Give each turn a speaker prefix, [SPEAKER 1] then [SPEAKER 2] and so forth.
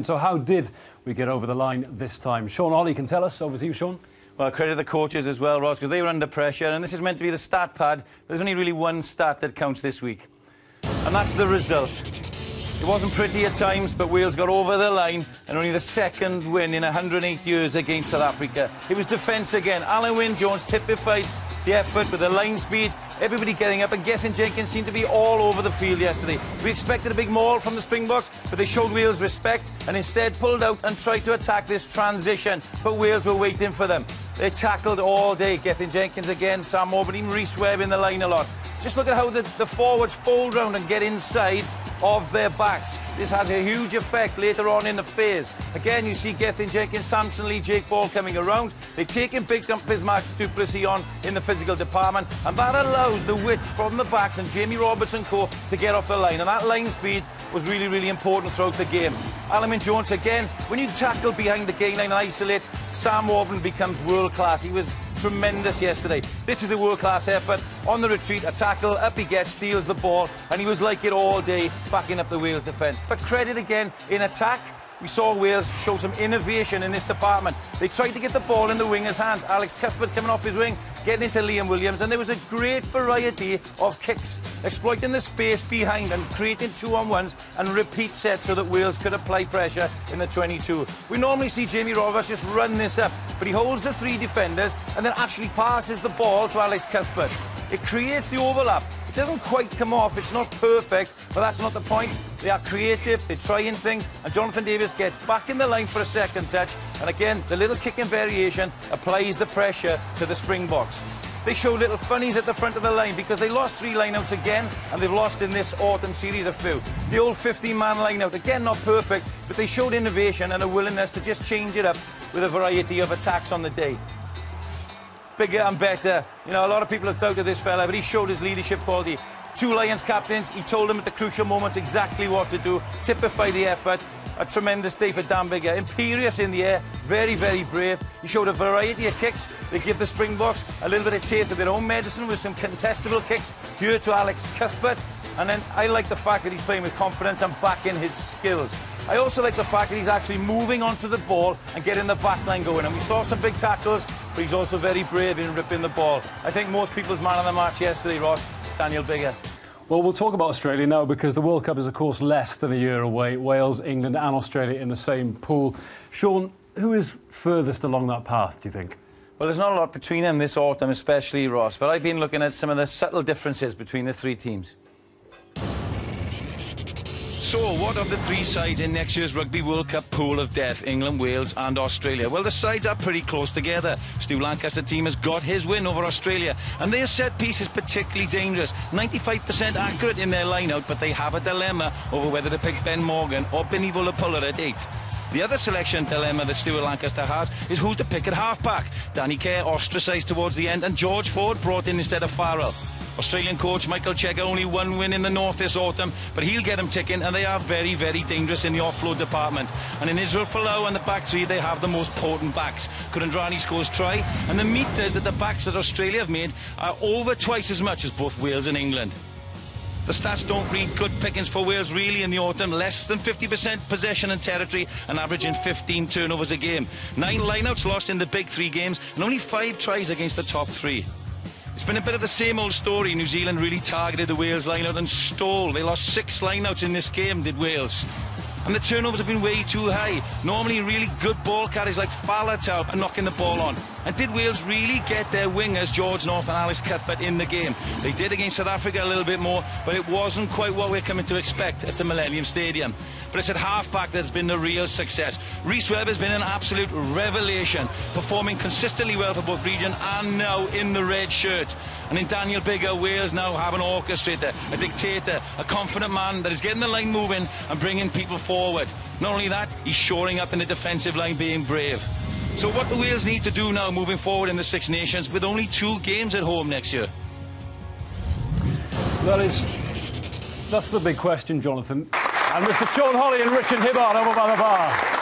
[SPEAKER 1] So how did we get over the line this time? Sean Holly can tell us. Over to you, Sean.
[SPEAKER 2] Well, credit the coaches as well, Ross, because they were under pressure, and this is meant to be the stat pad, but there's only really one stat that counts this week, and that's the result. It wasn't pretty at times, but Wales got over the line, and only the second win in 108 years against South Africa. It was defence again. Alan Wynne-Jones typified the effort with the line speed, everybody getting up, and Gethin Jenkins seemed to be all over the field yesterday. We expected a big maul from the Springboks, but they showed Wales respect and instead pulled out and tried to attack this transition, but Wales were waiting for them. They tackled all day. Gethin Jenkins again, Sam Morgan, even Rhys Webb in the line a lot. Just look at how the forwards fold round and get inside of their backs. This has a huge effect later on in the phase. Again, you see Gethin Jenkins, Samson Lee, Jake Ball coming around. They're taking big Bismarck du Plessis on in the physical department, and that allows the width from the backs and Jamie Roberts and co to get off the line, and that line speed was really, really important throughout the game. Alan Wynne-Jones again, when you tackle behind the gain line and isolate, Sam Morgan becomes world-class. He was tremendous yesterday. This is a world-class effort. On the retreat, a tackle, up he gets, steals the ball, and he was like it all day, backing up the Wales defence. But credit again, in attack, we saw Wales show some innovation in this department. They tried to get the ball in the winger's hands. Alex Cuthbert coming off his wing, getting into Liam Williams, and there was a great variety of kicks, exploiting the space behind and creating 2-on-1s and repeat sets so that Wales could apply pressure in the 22. We normally see Jamie Roberts just run this up, but he holds the three defenders and then actually passes the ball to Alex Cuthbert. It creates the overlap. It doesn't quite come off, it's not perfect, but that's not the point. They are creative, they're trying things, and Jonathan Davies gets back in the line for a second touch, and again, the little kicking variation applies the pressure to the Springboks. They show little funnies at the front of the line because they lost 3 lineouts again, and they've lost in this autumn series a few. The old 15-man lineout, again, not perfect, but they showed innovation and a willingness to just change it up with a variety of attacks on the day. Bigger and better. You know, a lot of people have doubted this fella, but he showed his leadership quality. 2 Lions captains, he told them at the crucial moments exactly what to do, typify the effort. A tremendous day for Dan Biggar. Imperious in the air, very, very brave. He showed a variety of kicks. They give the Springboks a little bit of taste of their own medicine with some contestable kicks here to Alex Cuthbert. And then I like the fact that he's playing with confidence and backing his skills. I also like the fact that he's actually moving onto the ball and getting the back line going. And we saw some big tackles, but he's also very brave in ripping the ball. I think most people's man of the match yesterday, Ross, Daniel Biggar.
[SPEAKER 1] Well, we'll talk about Australia now because the World Cup is, of course, less than a year away. Wales, England and Australia in the same pool. Sean, who is furthest along that path, do you think?
[SPEAKER 2] Well, there's not a lot between them this autumn, especially, Ross, but I've been looking at some of the subtle differences between the 3 teams.
[SPEAKER 3] So, what of the 3 sides in next year's Rugby World Cup pool of death, England, Wales and Australia? Well, the sides are pretty close together. Stu Lancaster's team has got his win over Australia, and their set piece is particularly dangerous. 95% accurate in their line-out, but they have a dilemma over whether to pick Ben Morgan or Benny Vullapuller at 8. The other selection dilemma that Stuart Lancaster has is who to pick at half-back. Danny Kerr ostracised towards the end, and George Ford brought in instead of Farrell. Australian coach Michael Cheika only 1 win in the North this autumn, but he'll get them ticking, and they are very, very dangerous in the offload department. And in Israel Folau and the back 3, they have the most potent backs. Kurandrani scores try, and the meat is that the backs that Australia have made are over twice as much as both Wales and England. The stats don't read good pickings for Wales really in the autumn. Less than 50% possession and territory and averaging 15 turnovers a game. 9 lineouts lost in the big 3 games and only 5 tries against the top 3. It's been a bit of the same old story. New Zealand really targeted the Wales lineout and stole. They lost 6 lineouts in this game, did Wales. And the turnovers have been way too high. Normally really good ball carriers like Faletau are knocking the ball on. And did Wales really get their wingers, George North and Alex Cuthbert, in the game? They did against South Africa a little bit more, but it wasn't quite what we're coming to expect at the Millennium Stadium. But it's at half-back that's been the real success. Rhys Webb has been an absolute revelation, performing consistently well for both region and now in the red shirt. And in Daniel Biggar, Wales now have an orchestrator, a dictator, a confident man that is getting the line moving and bringing people forward. Not only that, he's shoring up in the defensive line, being brave. So what do Wales need to do now moving forward in the 6 Nations with only 2 games at home next year?
[SPEAKER 1] That's the big question, Jonathan. And Mr. Sean Holly and Richard Hibbard over by the bar.